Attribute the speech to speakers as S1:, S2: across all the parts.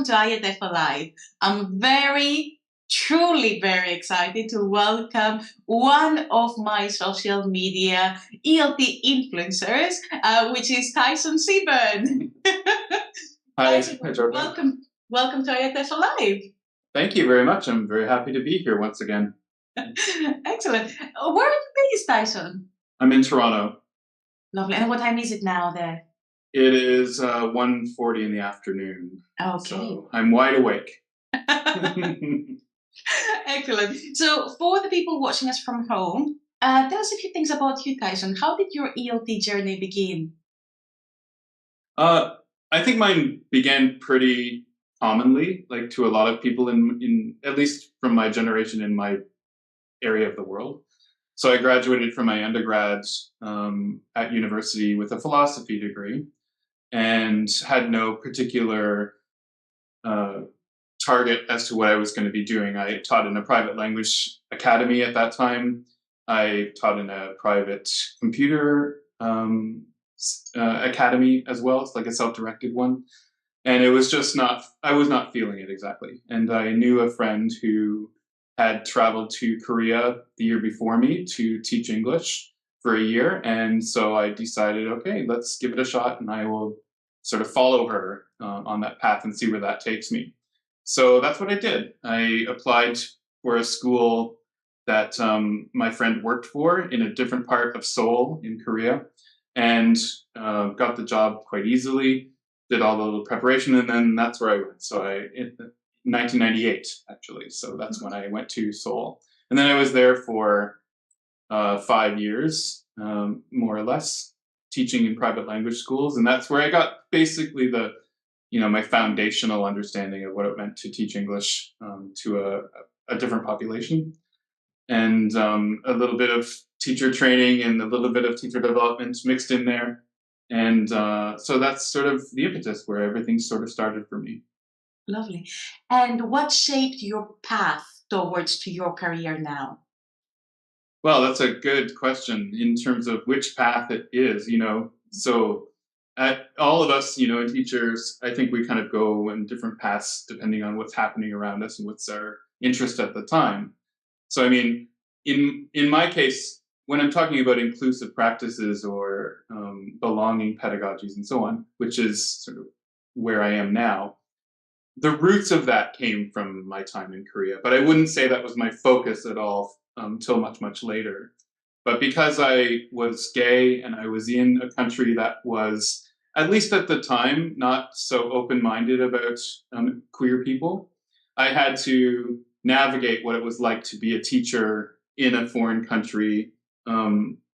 S1: to IATEFL Live. I'm truly very excited to welcome one of my social media ELT influencers, which is Tyson Seburn.
S2: Hi,
S1: Tyson,
S2: Jordan.
S1: welcome to IATEFL Live.
S2: Thank you very much. I'm very happy to be here once again.
S1: Excellent. Where are you based, Tyson?
S2: I'm in Toronto.
S1: Lovely. And what time is it now there?
S2: It is 1:40 in the afternoon.
S1: Okay.
S2: So I'm wide awake.
S1: Excellent. So for the people watching us from home, tell us a few things about you, Tyson. How did your ELT journey begin?
S2: I think mine began pretty commonly, like to a lot of people in at least from my generation in my area of the world. So I graduated from my undergrad at university with a philosophy degree and had no particular target as to what I was going to be doing. I taught in a private language academy at that time. I taught in a private computer academy as well. It's like a self-directed one. And it was just I was not feeling it exactly. And I knew a friend who had traveled to Korea the year before me to teach English for a year. And so I decided, okay, let's give it a shot and I will sort of follow her on that path and see where that takes me. So that's what I did. I applied for a school that my friend worked for in a different part of Seoul in Korea and got the job quite easily, did all the little preparation, and then that's where I went. So in 1998, actually. So that's when I went to Seoul. And then I was there for 5 years, more or less, teaching in private language schools. And that's where I got basically my foundational understanding of what it meant to teach English to a different population. And a little bit of teacher training and a little bit of teacher development mixed in there. And so that's sort of the impetus where everything sort of started for me.
S1: Lovely. And what shaped your path towards to your career now?
S2: Well, that's a good question in terms of which path it is, So all of us, teachers, I think we kind of go in different paths depending on what's happening around us and what's our interest at the time. So, I mean, in my case, when I'm talking about inclusive practices or belonging pedagogies and so on, which is sort of where I am now, the roots of that came from my time in Korea. But I wouldn't say that was my focus at all until much, much later. But because I was gay and I was in a country that was, at least at the time, not so open-minded about queer people, I had to navigate what it was like to be a teacher in a foreign country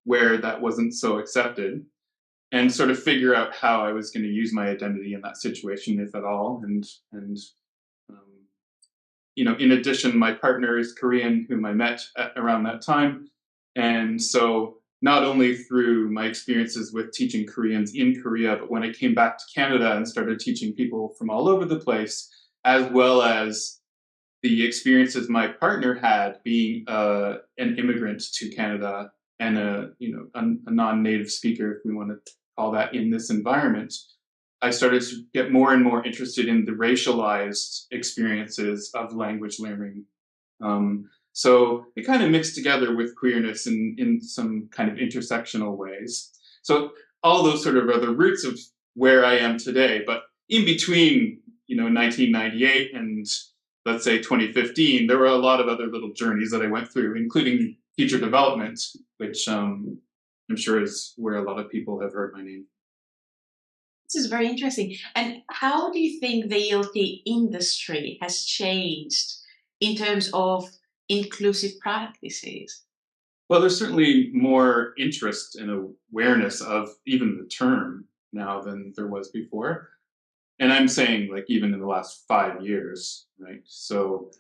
S2: where that wasn't so accepted, and sort of figure out how I was going to use my identity in that situation, if at all. And in addition, my partner is Korean, whom I met around that time. And so not only through my experiences with teaching Koreans in Korea, but when I came back to Canada and started teaching people from all over the place, as well as the experiences my partner had being an immigrant to Canada and a non-native speaker, if we want to call that, in this environment, I started to get more and more interested in the racialized experiences of language learning. So it kind of mixed together with queerness in some kind of intersectional ways. So all those sort of are the roots of where I am today. But in between, 1998 and let's say 2015, there were a lot of other little journeys that I went through, including teacher development, which I'm sure is where a lot of people have heard my name.
S1: This is very interesting. And how do you think the ELT industry has changed in terms of inclusive practices?
S2: Well, there's certainly more interest and awareness of even the term now than there was before. And I'm saying like even in the last 5 years, right? So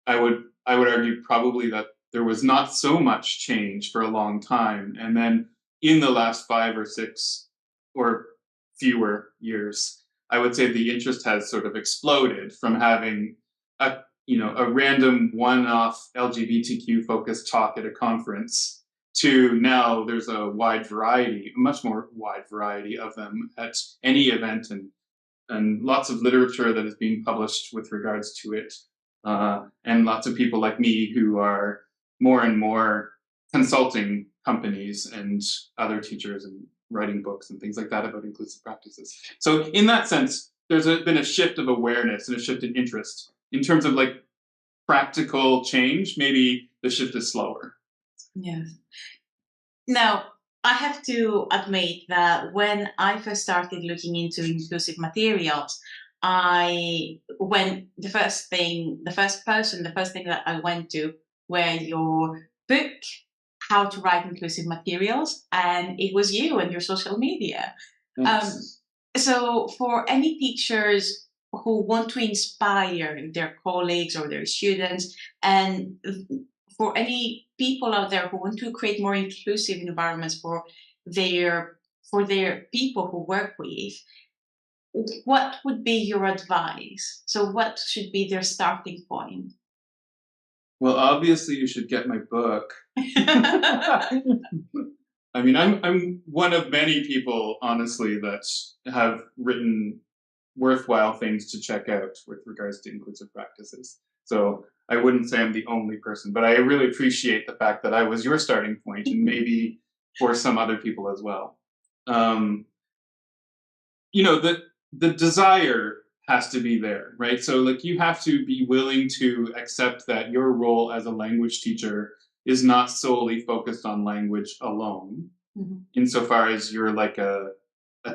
S2: I would argue probably that there was not so much change for a long time. And then in the last 5 or 6 or fewer years, I would say the interest has sort of exploded from having a random one-off LGBTQ focused talk at a conference to now there's a much more wide variety of them at any event and and lots of literature that is being published with regards to it, and lots of people like me who are more and more consulting companies and other teachers and writing books and things like that about inclusive practices. So in that sense, there's been a shift of awareness and a shift in interest. In terms of like practical change, maybe the shift is slower.
S1: Yes. Now, I have to admit that when I first started looking into inclusive materials, I went the first thing that I went to were your book, How to Write Inclusive Materials, and it was you and your social media. Um, so for any teachers who want to inspire their colleagues or their students, and for any people out there who want to create more inclusive environments for their people who work with, what would be your advice? So what should be their starting point?
S2: Well, obviously, you should get my book. I mean, I'm one of many people, honestly, that have written worthwhile things to check out with regards to inclusive practices. So I wouldn't say I'm the only person, but I really appreciate the fact that I was your starting point, and maybe for some other people as well. Um, the desire has to be there, right? So like you have to be willing to accept that your role as a language teacher is not solely focused on language alone, insofar as you're like a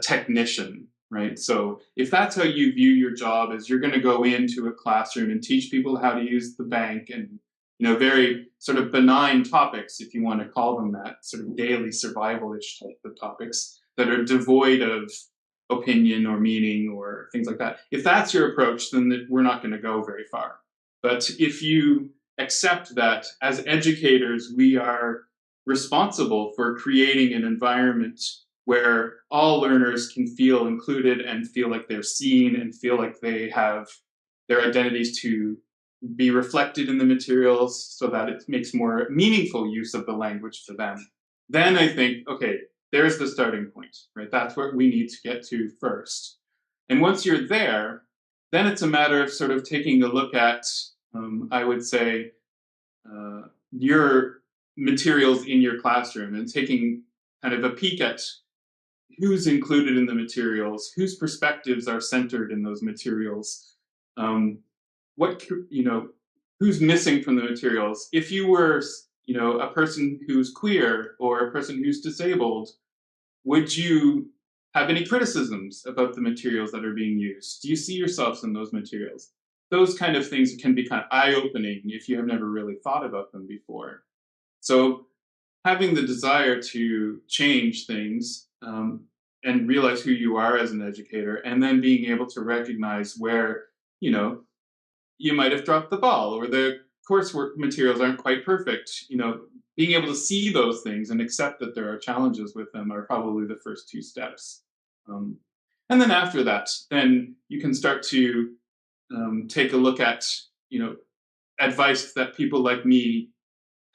S2: technician, right? So if that's how you view your job, as you're going to go into a classroom and teach people how to use the bank, and very sort of benign topics, if you want to call them that, sort of daily survival-ish type of topics that are devoid of opinion or meaning or things like that. If that's your approach, then we're not going to go very far. But if you accept that as educators, we are responsible for creating an environment where all learners can feel included and feel like they're seen and feel like they have their identities to be reflected in the materials so that it makes more meaningful use of the language to them, then I think, okay, there's the starting point, right? That's what we need to get to first. And once you're there, then it's a matter of sort of taking a look at, I would say, your materials in your classroom and taking kind of a peek at who's included in the materials, whose perspectives are centered in those materials, what who's missing from the materials. If you were a person who's queer or a person who's disabled, would you have any criticisms about the materials that are being used? Do you see yourselves in those materials? Those kind of things can be kind of eye-opening if you have never really thought about them before. So having the desire to change things, and realize who you are as an educator, and then being able to recognize where you might have dropped the ball or the coursework materials aren't quite perfect. Being able to see those things and accept that there are challenges with them are probably the first two steps. And then after that, then you can start to take a look at advice that people like me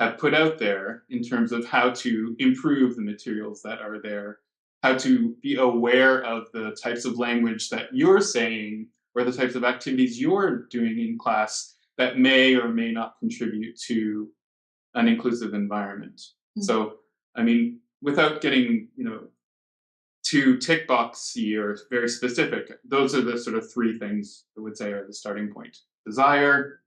S2: have put out there in terms of how to improve the materials that are there, how to be aware of the types of language that you're saying or the types of activities you're doing in class that may or may not contribute to an inclusive environment. So, I mean, without getting, too tick boxy or very specific, those are the sort of three things I would say are the starting point. Desire,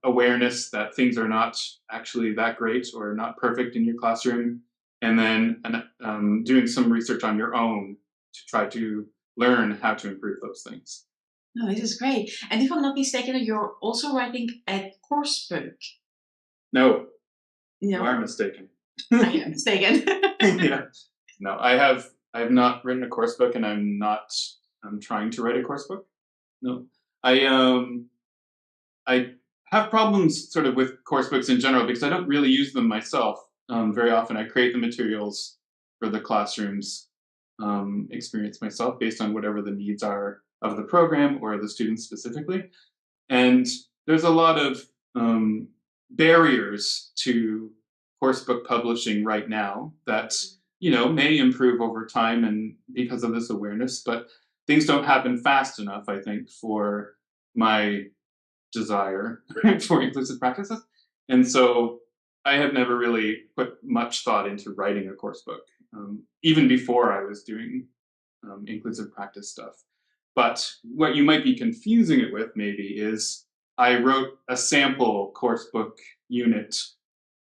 S2: awareness that things are not actually that great or not perfect in your classroom, and then doing some research on your own to try to learn how to improve those things.
S1: No, this is great. And if I'm not mistaken, you're also writing a course book.
S2: No,
S1: No,
S2: you are mistaken.
S1: I am mistaken.
S2: Yeah. No, I have not written a course book, and I'm trying to write a course book. No. I have problems sort of with course books in general because I don't really use them myself. Very often I create the materials for the classroom's experience myself based on whatever the needs are of the program or the students specifically. And there's a lot of barriers to course book publishing right now that may improve over time and because of this awareness. But things don't happen fast enough, I think, for my desire for inclusive practices. And so I have never really put much thought into writing a course book, even before I was doing inclusive practice stuff. But what you might be confusing it with maybe is I wrote a sample course book unit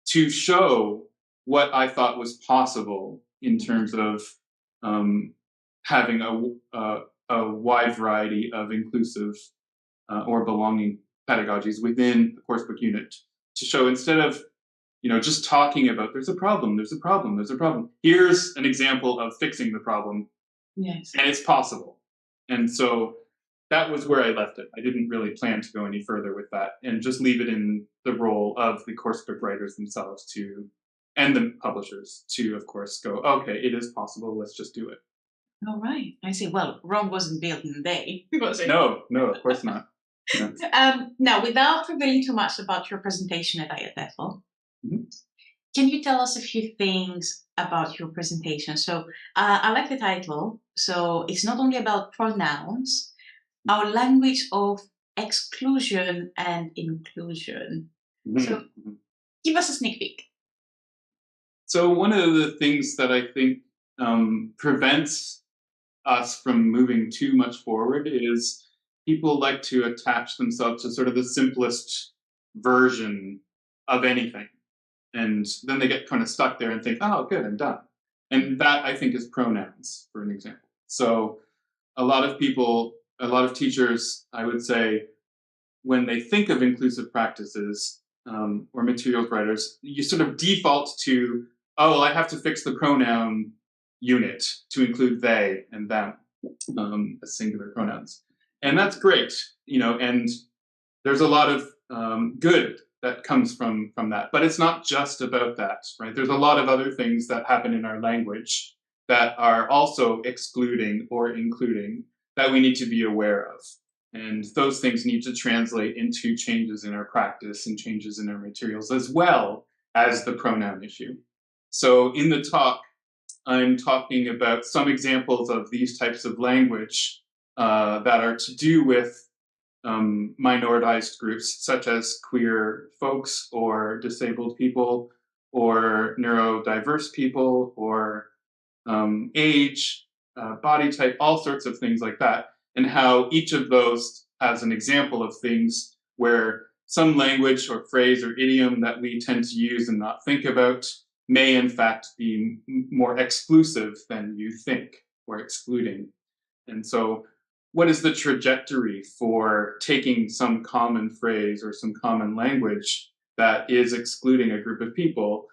S2: to show what I thought was possible in terms of having a wide variety of inclusive or belonging pedagogies within the coursebook unit, to show, instead of just talking about there's a problem, here's an example of fixing the problem.
S1: Yes.
S2: And it's possible. And so that was where I left it. I didn't really plan to go any further with that, and just leave it in the role of the coursebook writers themselves and the publishers to, of course, go, okay, it is possible, let's just do it.
S1: All right, I see. Well, Rome wasn't built in a day, was it?
S2: No, of course not. No.
S1: Now, without revealing too much about your presentation at IATEFL, can you tell us a few things about your presentation? So I like the title. So it's not only about pronouns, our language of exclusion and inclusion. So give us a sneak peek.
S2: So one of the things that I think prevents us from moving too much forward is people like to attach themselves to sort of the simplest version of anything. And then they get kind of stuck there and think, oh, good, I'm done. And that, I think, is pronouns, for an example. So a lot of teachers, I would say, when they think of inclusive practices or materials writers, you sort of default to, oh, well, I have to fix the pronoun unit to include they and them as singular pronouns. And that's great, and there's a lot of good that comes from that. But it's not just about that, right? There's a lot of other things that happen in our language that are also excluding or including that we need to be aware of. And those things need to translate into changes in our practice and changes in our materials, as well as the pronoun issue. So in the talk, I'm talking about some examples of these types of language that are to do with minoritized groups, such as queer folks or disabled people or neurodiverse people or age, body type, all sorts of things like that, and how each of those has an example of things where some language or phrase or idiom that we tend to use and not think about may in fact be more exclusive than you think, or excluding. And so what is the trajectory for taking some common phrase or some common language that is excluding a group of people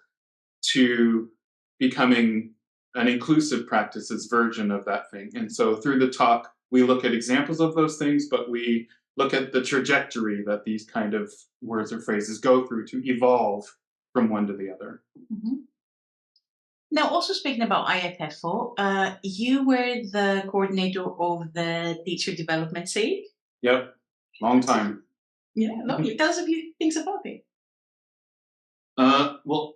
S2: to becoming an inclusive practices version of that thing? And so through the talk, we look at examples of those things, but we look at the trajectory that these kind of words or phrases go through to evolve from one to the other.
S1: Now, also speaking about IATEFL, you were the coordinator of the Teacher Development SIG.
S2: Yep, long time.
S1: Yeah, lovely. Tell us a few things about it.
S2: Well,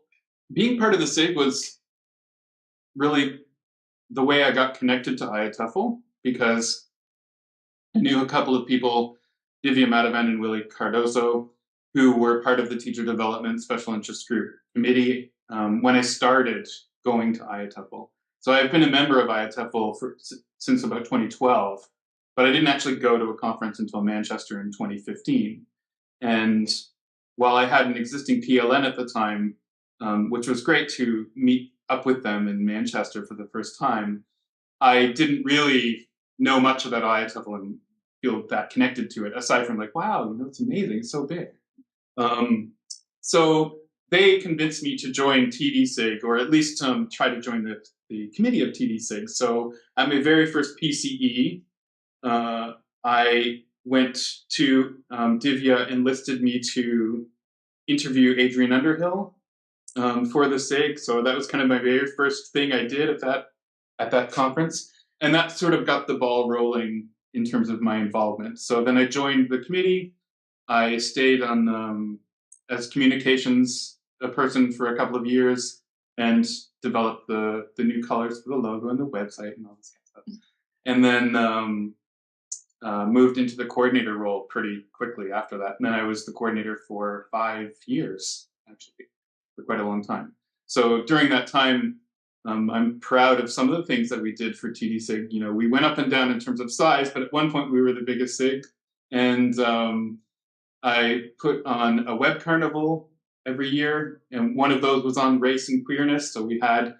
S2: being part of the SIG was really the way I got connected to IATEFL, because I knew a couple of people, Divya Madhavan and Willie Cardoso, who were part of the Teacher Development Special Interest Group Committee when I started going to IATEFL. So I've been a member of IATEFL since about 2012, but I didn't actually go to a conference until Manchester in 2015. And while I had an existing PLN at the time, which was great to meet up with them in Manchester for the first time, I didn't really know much about IATEFL and feel that connected to it, aside from like, wow, it's amazing, it's so big. So they convinced me to join TDSIG, or at least try to join the committee of TDSIG. So at my very first PCE, I went to, Divya enlisted me to interview Adrian Underhill for the SIG. So that was kind of my very first thing I did at that conference. And that sort of got the ball rolling in terms of my involvement. So then I joined the committee. I stayed on as communications a person for a couple of years and developed the new colors for the logo and the website and all this kind of stuff. and then moved into the coordinator role pretty quickly after that. And then I was the coordinator for 5 years, actually, for quite a long time. So during that time, I'm proud of some of the things that we did for TD SIG. You know, we went up and down in terms of size, but at one point we were the biggest SIG. And I put on a web carnival every year, and one of those was on race and queerness. So we had,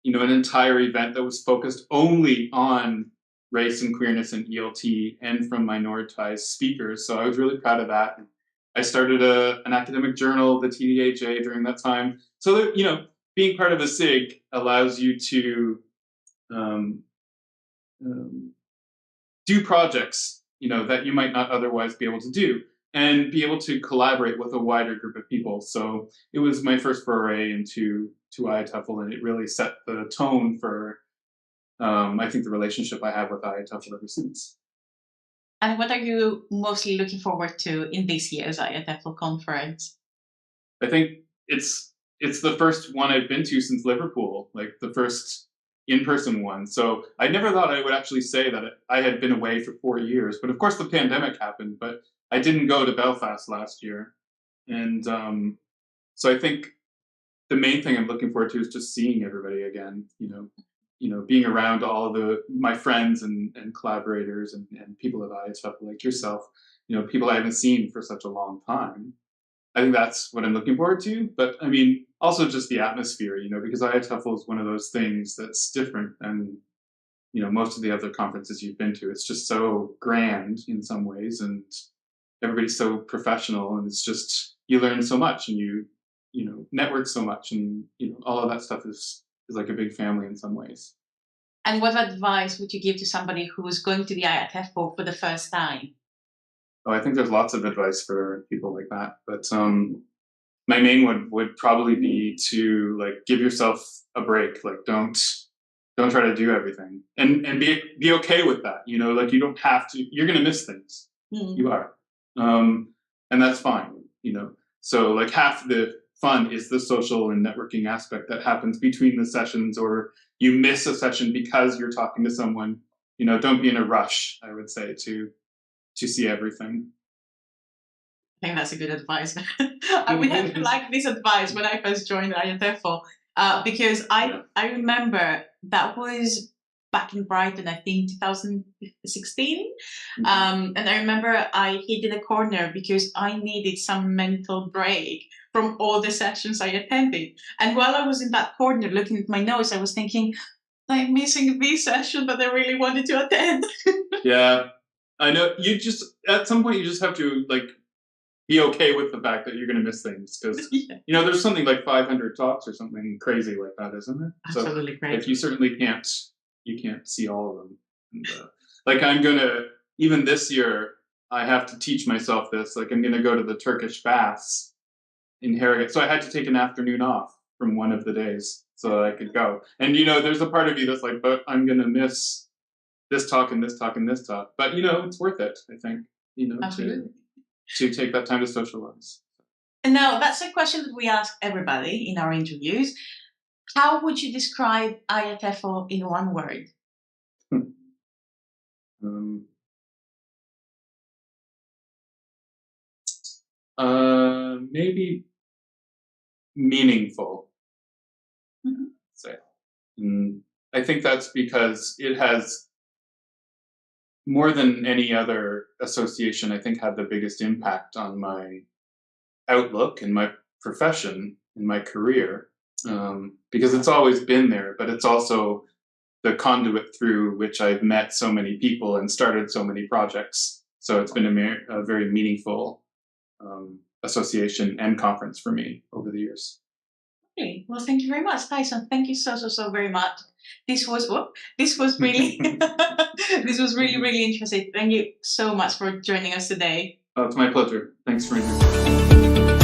S2: you know, an entire event that was focused only on race and queerness and ELT and from minoritized speakers. So I was really proud of that. I started an academic journal, the TDAJ, during that time. So that, you know, being part of a SIG allows you to do projects, you know, that you might not otherwise be able to do, and be able to collaborate with a wider group of people. So it was my first foray into IATEFL, and it really set the tone for, I think, the relationship I have with IATEFL ever since.
S1: And what are you mostly looking forward to in this year's IATEFL conference?
S2: I think it's the first one I've been to since Liverpool, like the first in-person one. So I never thought I would actually say that I had been away for 4 years, but of course the pandemic happened, but I didn't go to Belfast last year. And so I think the main thing I'm looking forward to is just seeing everybody again, you know, being around all of my friends and collaborators and people at IATEFL like yourself, you know, people I haven't seen for such a long time. I think that's what I'm looking forward to. But I mean, also just the atmosphere, you know, because IATEFL is one of those things that's different than, you know, most of the other conferences you've been to. It's just so grand in some ways, and everybody's so professional, and it's just, you learn so much, and you know, network so much, and, you know, all of that stuff is like a big family in some ways.
S1: And what advice would you give to somebody who is going to the IATEFL for the first time?
S2: Oh, I think there's lots of advice for people like that, but my main one would probably be to, like, give yourself a break. Like, don't try to do everything, and be okay with that. You know, like, you don't have to. You're gonna miss things.
S1: Mm.
S2: You are, and that's fine. You know, so like half the fun is the social and networking aspect that happens between the sessions, or you miss a session because you're talking to someone. You know, don't be in a rush, I would say, to see everything.
S1: I think that's a good advice. I would have liked this advice when I first joined IATEFL, because I remember that was back in Brighton, I think 2016. And I remember I hid in a corner because I needed some mental break from all the sessions I attended. And while I was in that corner looking at my notes, I was thinking, I'm missing this session that I really wanted to attend.
S2: Yeah, I know. You just, at some point, you just have to, like, be okay with the fact that you're going to miss things, because you know, there's something like 500 talks or something crazy like that, isn't there?
S1: Absolutely crazy.
S2: Like, you certainly can't see all of them. And, like, I'm gonna, even this year, I have to teach myself this. Like, I'm gonna go to the Turkish baths in Harrogate, so I had to take an afternoon off from one of the days so that I could go. And, you know, there's a part of you that's like, but I'm gonna miss this talk and this talk and this talk. But, you know, it's worth it, I think, you know, to take that time to socialize.
S1: And now that's a question that we ask everybody in our interviews. How would you describe IATEFL in one word?
S2: Maybe meaningful.
S1: Mm-hmm.
S2: Say. I think that's because it has, more than any other association, I think, had the biggest impact on my outlook and my profession and my career, because it's always been there, but it's also the conduit through which I've met so many people and started so many projects. So it's been a very meaningful association and conference for me over the years.
S1: Okay. Well, thank you very much, Tyson. Thank you so very much. This was really this was really interesting. Thank you so much for joining us today.
S2: Oh, it's my pleasure. Thanks for inviting me.